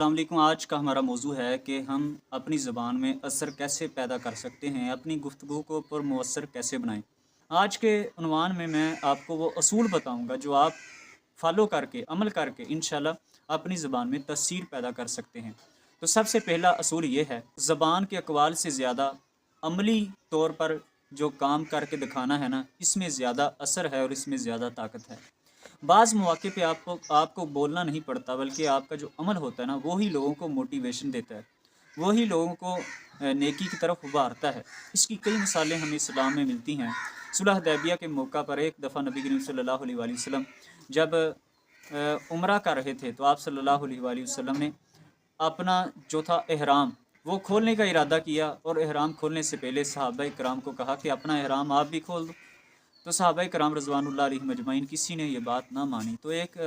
अस्सलाम वालेकुम। आज का हमारा मौजू है कि हम अपनी ज़बान में असर कैसे पैदा कर सकते हैं, अपनी गुफ्तगू को पर मुअस्सर कैसे बनाएं। आज के उन्वान में मैं आपको वो असूल बताऊंगा जो आप फॉलो करके अमल करके इंशाल्लाह अपनी ज़बान में तअसीर पैदा कर सकते हैं। तो सबसे पहला असूल ये है, ज़बान के अक़वाल से ज़्यादा अमली तौर पर जो काम करके दिखाना है ना, इसमें ज़्यादा असर है और इसमें ज़्यादा ताकत है। बाज़ मौके पे आपको बोलना नहीं पड़ता, बल्कि आपका जो अमल होता है ना, वो ही लोगों को मोटिवेशन देता है, वो ही लोगों को नेकी की तरफ उभारता है। इसकी कई मिसालें हमें इस्लाम में मिलती हैं। सुलह हुदैबिया के मौका पर एक दफ़ा नबी करीम सल्लल्लाहु अलैहि वसल्लम जब उम्रा कर रहे थे, तो आप सल्लल्लाहु अलैहि वसल्लम ने अपना जो था एहराम वो खोलने का इरादा किया, और एहराम खोलने से पहले सहाबा इकराम को कहा कि अपना एहराम आप भी खोल दो। तो सहाबा कराम रज़वानुल्लाह अलैहिम अजमईन किसी ने ये बात ना मानी। तो एक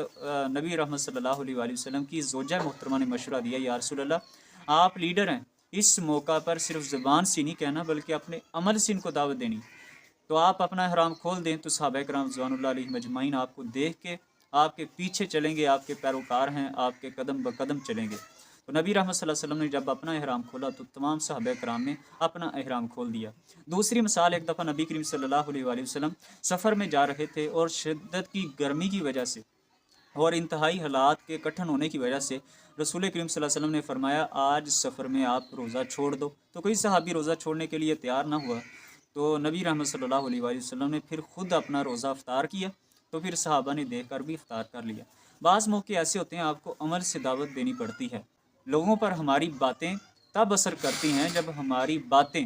नबी रहमत सल्लल्लाहु अलैहि वसल्लम की ज़ौजा मोहतरमा ने मशवरा दिया, या रसूल अल्लाह, आप लीडर हैं, इस मौका पर सिर्फ ज़बान से नहीं कहना बल्कि अपने अमल से इनको दावत देनी। तो आप अपना हराम खोल दें, तो सहाबा कराम रज़वानुल्लाह अलैहिम अजमईन आपको देख के आपके पीछे चलेंगे, आपके पैरोकार हैं, आपके कदम ब कदम चलेंगे। तो नबी रहमत सल्लल्लाहु अलैहि वसल्लम ने जब अपना एहराम खोला तो तमाम सहाबा कराम ने अपना एहराम खोल दिया। दूसरी मिसाल, एक दफ़ा नबी करीम सल्लल्लाहु अलैहि वसल्लम सफ़र में जा रहे थे, और शिद्दत की गर्मी की वजह से और इंतहाई हालात के कठिन होने की वजह से रसूल करीम सल्लल्लाहु अलैहि वसल्लम ने फरमाया, आज सफ़र में आप रोज़ा छोड़ दो। तो कोई सहाबी रोज़ा छोड़ने के लिए तैयार ना हुआ, तो नबी रहमत सल्लल्लाहु अलैहि वसल्लम ने फिर ख़ुद अपना रोज़ा अफ्तार किया। तो फिर सहाबा ने देख कर भी अफ्तार कर लिया। बाज़ मौके ऐसे होते हैं, आपको अमल से दावत देनी पड़ती है। लोगों पर हमारी बातें तब असर करती हैं जब हमारी बातें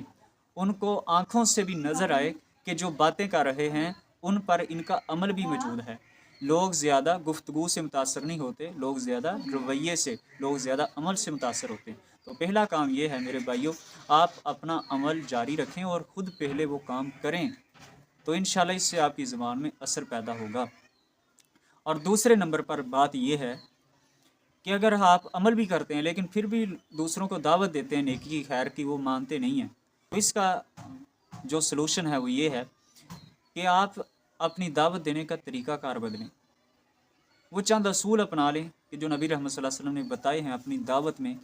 उनको आँखों से भी नज़र आए कि जो बातें कर रहे हैं उन पर इनका अमल भी मौजूद है। लोग ज़्यादा गुफ्तगू से मुतासर नहीं होते, लोग ज़्यादा रवैये से, लोग ज़्यादा अमल से मुतासर होते हैं। तो पहला काम ये है मेरे भाइयों, आप अपना अमल जारी रखें और ख़ुद पहले वो काम करें, तो इंशाल्लाह इससे आपकी ज़बान में असर पैदा होगा। और दूसरे नंबर पर बात यह है कि अगर आप अमल भी करते हैं लेकिन फिर भी दूसरों को दावत देते हैं नेकी की, खैर की, वो मानते नहीं हैं, तो इसका जो सलूशन है वो ये है कि आप अपनी दावत देने का तरीक़ाकार बदलें। वो चंद असूल अपना लें कि जो नबी रहमत सल्लल्लाहु अलैहि वसल्लम ने बताए हैं अपनी दावत में,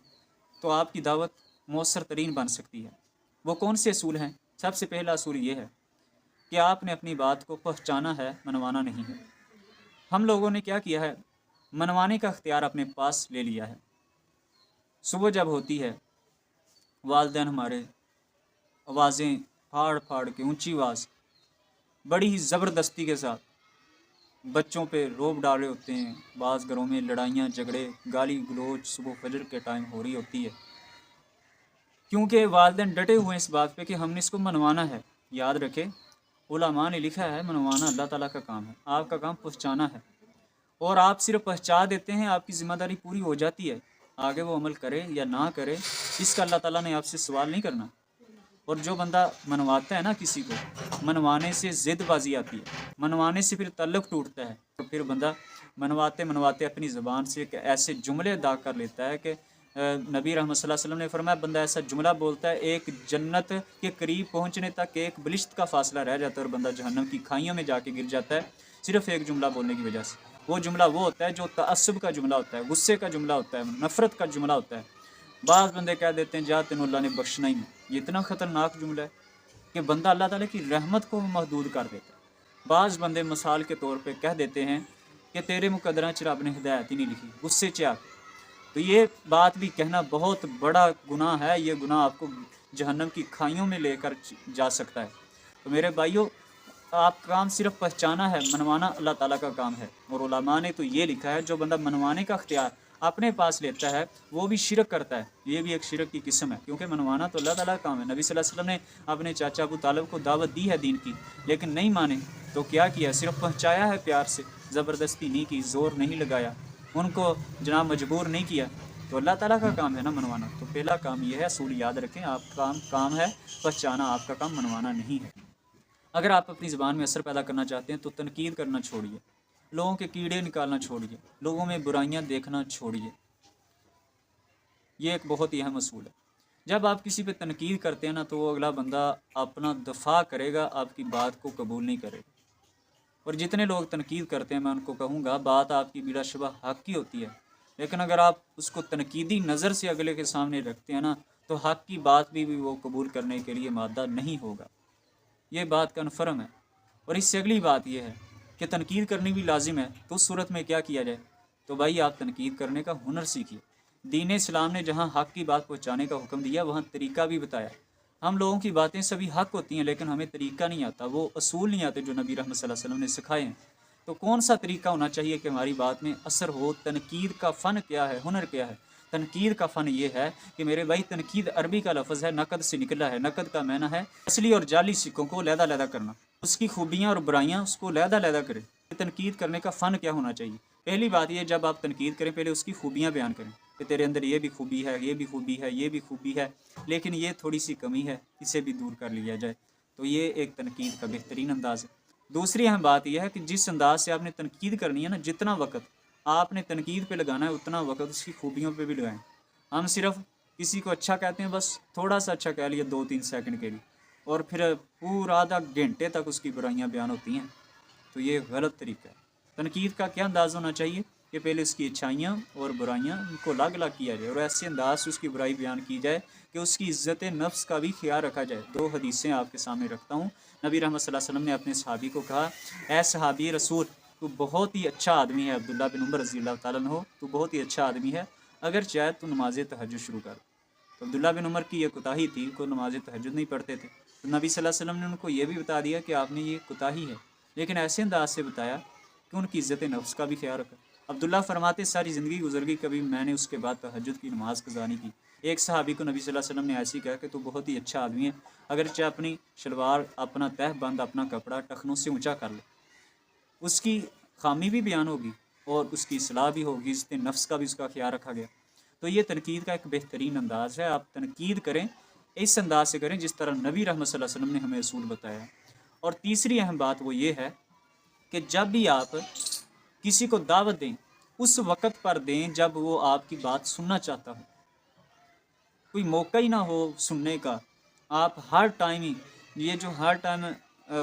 तो आपकी दावत मौसर तरीन बन सकती है। वो कौन से असूल हैं? सबसे पहला असूल ये है कि आपने अपनी बात को पहुँचाना है, मनवाना नहीं है। हम लोगों ने क्या किया है, मनवाने का अख्तियार अपने पास ले लिया है। सुबह जब होती है, वालिदैन हमारे आवाज़ें फाड़ फाड़ के, ऊंची आवाज़, बड़ी ही ज़बरदस्ती के साथ बच्चों पे रोब डाले होते हैं। बाज़ घरों में लड़ाइयाँ झगड़े गाली गलोच सुबह फजर के टाइम हो रही होती है, क्योंकि वालिदैन डटे हुए हैं इस बात पे कि हमने इसको मनवाना है। याद रखें, उलमा ने लिखा है मनवाना अल्लाह ताला का काम है, आपका काम पहुँचाना है। और आप सिर्फ पहुँचा देते हैं, आपकी ज़िम्मेदारी पूरी हो जाती है। आगे वो अमल करे या ना करे, इसका अल्लाह ताला ने आपसे सवाल नहीं करना। और जो बंदा मनवाता है ना किसी को, मनवाने से ज़िदबाजी आती है, मनवाने से फिर तल्लुक़ टूटता है, तो फिर बंदा मनवाते मनवाते अपनी ज़बान से एक ऐसे जुमले अदा कर लेता है कि नबी रहमत सल्लल्लाहु अलैहि वसल्लम ने फरमाया, बंदा ऐसा जुमला बोलता है एक जन्नत के करीब पहुँचने तक एक बलिश्त का फ़ासला रह जाता है, और बंदा जहन्नम की खाइयों में जाके गिर जाता है, सिर्फ़ एक जुमला बोलने की वजह से। वो जुमला वो होता है जो तअस्सुब का जुमला होता है, गुस्से का जुमला होता है, नफ़रत का जुमला होता है। बाज़ बंदे कह देते हैं, जा तेनू अल्लाह ने बख्शना ही नहीं। ये इतना ख़तरनाक जुमला है कि बंदा अल्लाह ताला की रहमत को महदूद कर देता है। बाज़ बंदे मिसाल के तौर पे कह देते हैं कि तेरे मुकद्दरा च रब ने हिदायत ही नहीं लिखी, गुस्से च आके। तो ये बात भी कहना बहुत बड़ा गुनाह है, ये गुनाह आपको जहन्नम की खाइयों में लेकर जा सकता है। तो मेरे भाइयों, आप काम सिर्फ पहचाना है, मनवाना अल्लाह ताला का काम है। और उलमा ने तो ये लिखा है, जो बंदा मनवाने का अख्तियार अपने पास लेता है वो भी शिरक करता है। ये भी एक शिरक की किस्म है, क्योंकि मनवाना तो अल्लाह ताला का काम है। नबी सल्लल्लाहु अलैहि वसल्लम ने अपने चाचा अबू तालिब को दावत दी है दीन की, लेकिन नहीं माने, तो क्या किया, सिर्फ पहुँचाया है प्यार से, ज़बरदस्ती नहीं की, ज़ोर नहीं लगाया, उनको जनाब मजबूर नहीं किया। तो अल्लाह ताला का काम है ना मनवाना। तो पहला काम यह है, असूल याद रखें, आपका काम है पहचाना, आपका काम मनवाना नहीं है। अगर आप अपनी ज़बान में असर पैदा करना चाहते हैं तो तनकीद करना छोड़िए, लोगों के कीड़े निकालना छोड़िए, लोगों में बुराइयां देखना छोड़िए। ये एक बहुत ही अहम असूल है। जब आप किसी पे तनकीद करते हैं ना, तो वो अगला बंदा अपना दफ़ा करेगा, आपकी बात को कबूल नहीं करेगा। और जितने लोग तनकीद करते हैं, मैं उनको कहूँगा, बात आपकी बिलाशुबह हक़ की होती है, लेकिन अगर आप उसको तनकीदी नज़र से अगले के सामने रखते हैं ना, तो हक़ की बात भी वो कबूल करने के लिए मादा नहीं होगा। ये बात कन्फर्म है। और इससे अगली बात यह है कि तनकीद करनी भी लाजिम है। तो उस सूरत में क्या किया जाए? तो भाई आप तनकीद करने का हुनर सीखिए। दीन इस्लाम ने जहाँ हक़ की बात पहुँचाने का हुक्म दिया, वहाँ तरीका भी बताया। हम लोगों की बातें सभी हक़ होती हैं, लेकिन हमें तरीका नहीं आता, वो असूल नहीं आते जो नबी रहमत सल्लल्लाहु अलैहि वसल्लम ने सिखाए हैं। तो कौन सा तरीका होना चाहिए कि हमारी बात में असर हो? तनकीद का फ़न क्या है, हुनर क्या है? तनकीद का फ़न ये है कि मेरे भाई, तनकीद अरबी का लफ्ज़ है, नकद से निकला है। नकद का माना है असली और जाली सिक्कों को लहदा-लहदा करना, उसकी खूबियाँ और बुराइयाँ उसको लहदा-लहदा करें। तनकीद करने का फ़न क्या होना चाहिए? पहली बात ये, जब आप तनकीद करें पहले उसकी खूबियाँ बयान करें कि तेरे अंदर ये भी खूबी है, ये भी खूबी है, ये भी खूबी है, लेकिन ये थोड़ी सी कमी है, इसे भी दूर कर लिया जाए। तो ये एक तनकीद का बेहतरीन अंदाज़ है। दूसरी अहम बात यह है कि जिस अंदाज से आपने तनकीद करनी है ना, जितना वक़्त आपने तनकीद पे लगाना है उतना वक़्त उसकी खूबियों पे भी लगाएं। हम सिर्फ किसी को अच्छा कहते हैं, बस थोड़ा सा अच्छा कह लिया 2-3 सेकंड के लिए, और फिर पूरा आधा घंटे तक उसकी बुराइयां बयान होती हैं। तो ये गलत तरीका है। तनकीद का क्या अंदाज़ होना चाहिए कि पहले उसकी अच्छाइयाँ और बुराइयाँ उनको अलग अलग किया जाए, और ऐसे अंदाज से उसकी बुराई बयान की जाए कि उसकी इज़्ज़त नफ्स का भी ख्याल रखा जाए। 2 हदीसें आपके सामने रखता हूँ। नबी रहमत सल्लल्लाहु अलैहि वसल्लम ने अपने सहाबी को कहा, ए सहाबी रसूल, तू बहुत ही अच्छा आदमी है। अब्दुल्ला बिन उमर रज़ी अल्लाह ताला अन्हो, तू बहुत ही अच्छा आदमी है, अगर चाहे तो नमाज तहज्जुद शुरू कर। तो अब्दुल्ला बिन उमर की ये कोताही थी, को नमाज तहज्जुद नहीं पढ़ते थे। तो नबी सल्लल्लाहु अलैहि वसल्लम ने उनको ये भी बता दिया कि आपने ये कोताही है, लेकिन ऐसे अंदाज से बताया कि उनकी इज़्ज़त नफ्स का भी ख्याल रखा। अब्दुल्ला फरमाते, सारी ज़िंदगी गुजर गई, कभी मैंने उसके बाद तहज्जुद की नमाज कज़ा नहीं की। एक सहाबी को नबी सल्लल्लाहु अलैहि वसल्लम ने ऐसी कहा कि तू बहुत ही अच्छा आदमी है, अगर चाहे अपनी शलवार, अपना तह बंद, अपना कपड़ा टखनों से ऊंचा कर ले, उसकी खामी भी बयान होगी और उसकी सलाह भी होगी, इससे नफ्स का भी उसका ख्याल रखा गया। तो ये तनकीद का एक बेहतरीन अंदाज़ है। आप तनकीद करें, इस अंदाज से करें जिस तरह नबी रहमत सल्लल्लाहु अलैहि वसल्लम ने हमें असूल बताया। और तीसरी अहम बात वो ये है कि जब भी आप किसी को दावत दें, उस वक़्त पर दें जब वो आपकी बात सुनना चाहता हो, कोई मौका ही ना हो सुनने का। आप हर टाइम ही, ये जो हर टाइम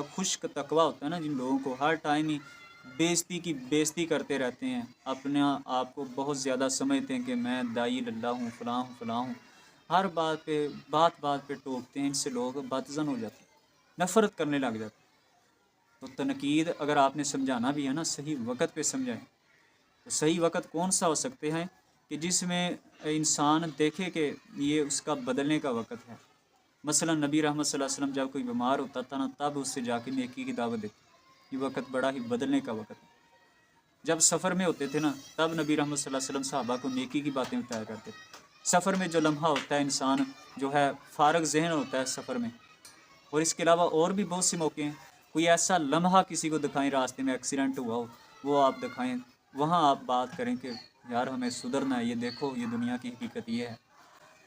खुश्क तकवा होता है ना, जिन लोगों को हर टाइम ही बेइज्जती की बेइज्जती करते रहते हैं, अपने आप को बहुत ज़्यादा समझते हैं कि मैं दाई लल्ला हूँ, फ़लाँ हूँ, फ़लाँ हूँ, हर बात बात पे टोकते हैं, इनसे लोग बदज़न हो जाते हैं, नफ़रत करने लग जाते हैं। तो तनकीद अगर आपने समझाना भी है ना, सही वक़्त पे समझाएं। तो सही वक़्त कौन सा हो सकते हैं कि जिसमें इंसान देखे कि ये उसका बदलने का वक़्त है। मसलन नबी रहमत सल्लल्लाहु अलैहि वसल्लम जब कोई बीमार होता था ना, तब उससे जाके नेकी की दावत देते। ये वक़्त बड़ा ही बदलने का वक़्त है। जब सफ़र में होते थे ना, तब नबी रहमत सल्लल्लाहु अलैहि वसल्लम सहाबा को नेकी की बातें बताया करते थे। सफ़र में जो लम्हा होता है, इंसान जो है फ़ारग ज़हन होता है सफ़र में। और इसके अलावा और भी बहुत से मौके हैं। कोई ऐसा लम्हा किसी को दिखाएं, रास्ते में एक्सीडेंट हुआ हो, वो आप दिखाएं, वहाँ आप बात करें कि यार हमें सुधरना है, ये देखो ये दुनिया की हकीकत ये है।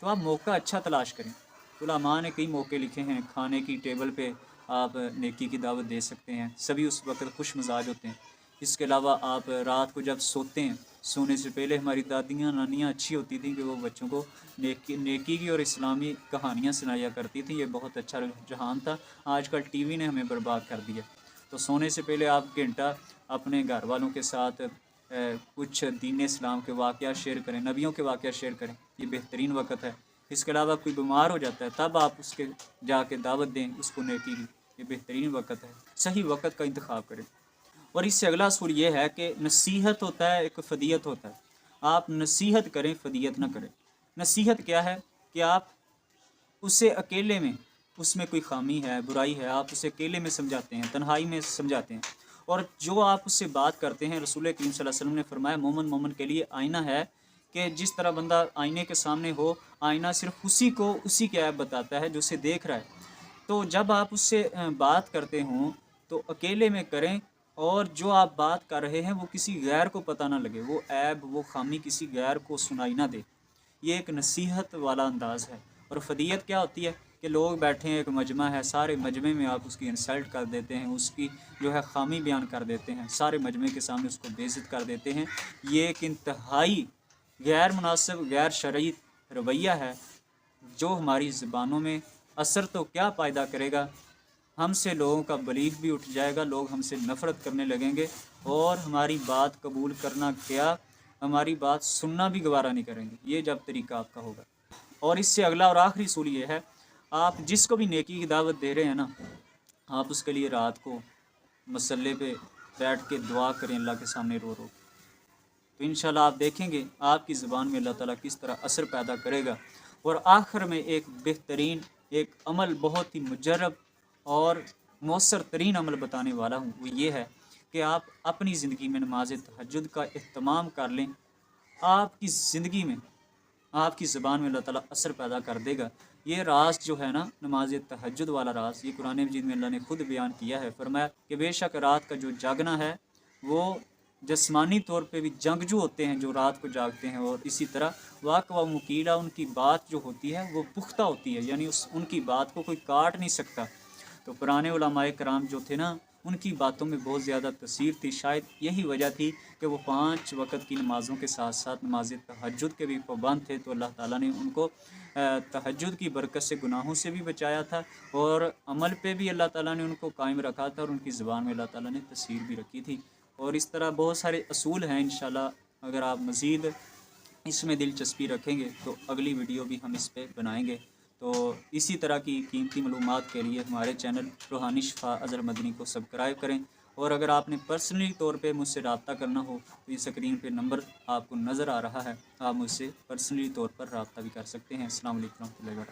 तो आप मौका अच्छा तलाश करें। उलमा ने कई मौके लिखे हैं, खाने की टेबल पे आप नेकी की दावत दे सकते हैं, सभी उस वक्त खुश मिजाज होते हैं। इसके अलावा आप रात को जब सोते हैं, सोने से पहले हमारी दादियाँ नानियाँ अच्छी होती थी कि वो बच्चों को नेकी की और इस्लामी कहानियाँ सुनाया करती थी। ये बहुत अच्छा रुझान था। आजकल टीवी ने हमें बर्बाद कर दिया। तो सोने से पहले आप घंटा अपने घर वालों के साथ कुछ दीन इस्लाम के वाक़या शेयर करें, नबियों के वाक़या शेयर करें, ये बेहतरीन वक़्त है। इसके अलावा कोई बीमार हो जाता है, तब आप उसके जाके दावत दें उसको नेकी की, ये बेहतरीन वक़्त है। सही वक़्त का इंतखाब करें। और इससे अगला असूल ये है कि नसीहत होता है, एक फ़दीयत होता है। आप नसीहत करें, फ़दीयत ना करें। नसीहत क्या है कि आप उसे अकेले में, उसमें कोई ख़ामी है, बुराई है, आप उसे अकेले में समझाते हैं, तन्हाई में समझाते हैं। और जो आप उससे बात करते हैं, रसूल करीम सल्लल्लाहु अलैहि वसल्लम ने फरमाया, मोमिन मोमिन के लिए आईना है कि जिस तरह बंदा आईने के सामने हो, आईना सिर्फ उसी को उसी की ऐब बताता है जो उसे देख रहा है। तो जब आप उससे बात करते हों तो अकेले में करें, और जो आप बात कर रहे हैं वो किसी गैर को पता ना लगे, वो ऐब वो ख़ामी किसी गैर को सुनाई ना दे। ये एक नसीहत वाला अंदाज़ है। और फ़दीयत क्या होती है कि लोग बैठे हैं, एक मजमा है, सारे मजमे में आप उसकी इंसल्ट कर देते हैं, उसकी जो है ख़ामी बयान कर देते हैं, सारे मजमे के सामने उसको बेइज्जत कर देते हैं। ये एक इंतहाई गैर मुनासिब, गैर शरई रवैया है, जो हमारी ज़बानों में असर तो क्या पैदा करेगा, हमसे लोगों का बलीफ भी उठ जाएगा, लोग हमसे नफ़रत करने लगेंगे, और हमारी बात कबूल करना क्या, हमारी बात सुनना भी गवारा नहीं करेंगे। ये जब तरीका आपका होगा। और इससे अगला और आखिरी असूल ये है, आप जिसको भी नेकी की दावत दे रहे हैं ना, आप उसके लिए रात को मसल्ले पे बैठ के दुआ करें अल्लाह के सामने रो रो। तो इंशाल्लाह आप देखेंगे आपकी ज़ुबान में अल्लाह ताला किस तरह असर पैदा करेगा। और आखिर में एक बेहतरीन एक अमल, बहुत ही मुजर्रब और मौसर तरीन अमल बताने वाला हूँ। वो ये है कि आप अपनी ज़िंदगी में नमाज तहज्जुद का एहतमाम कर लें। आपकी ज़िंदगी में आपकी ज़बान में अल्लाह ताला असर पैदा कर देगा। ये राज जो है ना, नमाज तहज्जुद वाला राज, ये कुरान मजीद में अल्लाह ने खुद बयान किया है। फरमाया कि बेशक रात का जो जागना है वो जिस्मानी तौर पे भी जंगजू होते हैं जो रात को जागते हैं, और इसी तरह वाक़ व मुकीला, उनकी बात जो होती है वो पुख्ता होती है, यानी उनकी बात को कोई काट नहीं सकता। तो पुराने उलमाए कराम जो थे ना, उनकी बातों में बहुत ज़्यादा तसीर थी। शायद यही वजह थी कि वो 5 वक़्त की नमाज़ों के साथ साथ नमाज तहज्जुद के भी पाबंद थे। तो अल्लाह ताला ने उनको तहज्जुद की बरकत से गुनाहों से भी बचाया था, और अमल पे भी अल्लाह ताला ने उनको कायम रखा था, और उनकी ज़ुबान में अल्लाह ताला ने तसीर भी रखी थी। और इस तरह बहुत सारे असूल हैं। इंशाल्लाह अगर आप मज़ीद इसमें दिलचस्पी रखेंगे तो अगली वीडियो भी हम इस पे बनाएंगे। तो इसी तरह की कीमती मालूमात के लिए हमारे चैनल रूहानी शिफा अज़हर मदनी को सब्सक्राइब करें। और अगर आपने पर्सनली तौर पे मुझसे रब्ता करना हो तो ये स्क्रीन पे नंबर आपको नज़र आ रहा है, आप मुझसे पर्सनली तौर पर रब्ता भी कर सकते हैं। अस्सलाम वालेकुम रहमतुल्लाहि व बरकातहू।